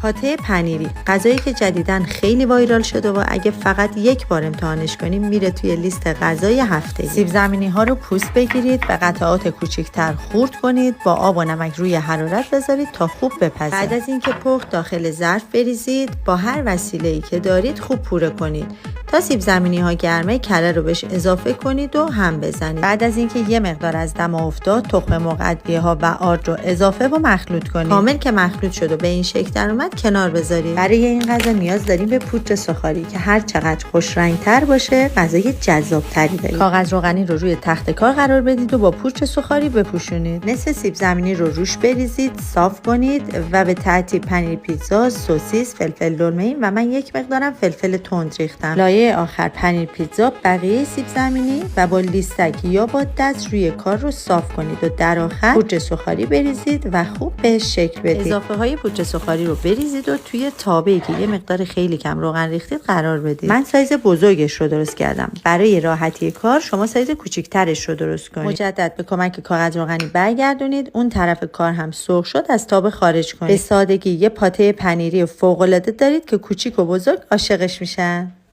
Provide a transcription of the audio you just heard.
پاته پنیری، غذایی که جدیداً خیلی وایرال شده و اگه فقط یک بار امتحانش کنیم میره توی لیست غذای هفته. سیب زمینی ها رو پوست بگیرید، به قطعات کوچیک‌تر خرد کنید، با آب و نمک روی حرارت بذارید تا خوب بپزه. بعد از اینکه پخت داخل ظرف بریزید، با هر وسیله‌ای که دارید خوب پوره کنید. تا سیب زمینی ها گرمه، کره رو بهش اضافه کنید و هم بزنید. بعد از اینکه یه مقدار از دم افتاد، تخم مرغ، ادویه ها و آرد رو اضافه و مخلوط کنید. کامل که مخلوط شد و به این شکل در اومد کنار بذارید. برای این غذا نیاز داریم به پودر سوخاری که هر چقدر خوش رنگ تر باشه، غذای جذاب تری دارید. کاغذ روغنی رو روی تخت کار قرار بدید و با پودر سوخاری بپوشونید. نصف سیب زمینی رو روش بریزید، صاف کنید و به ترتیب پنیر پیتزا، سوسیس، فلفل دلمه و من یک مقدارم فلفل تند ریختم. لایه آخر پنیر پیتزا، بقیه سیب زمینی و با لیستک یا با دست روی کار رو صاف کنید و در آخر پودر سوخاری بریزید و خوب بهش شکل بدید. اضافه های پودر سوخاری رو بریزید و توی تابه‌ای که یه مقدار خیلی کم روغن ریختید قرار بدید. من سایز بزرگش رو درست کردم. برای راحتی کار شما سایز کوچیک‌ترش رو درست کنید. مجدد به کمک کاغذ روغنی برگردونید. اون طرف کار هم سرخ شد، از تابه خارج کنید. به سادگی یه پاته پنیری فوق‌العاده دارید که کوچیک و بزرگ عاشقش میشن.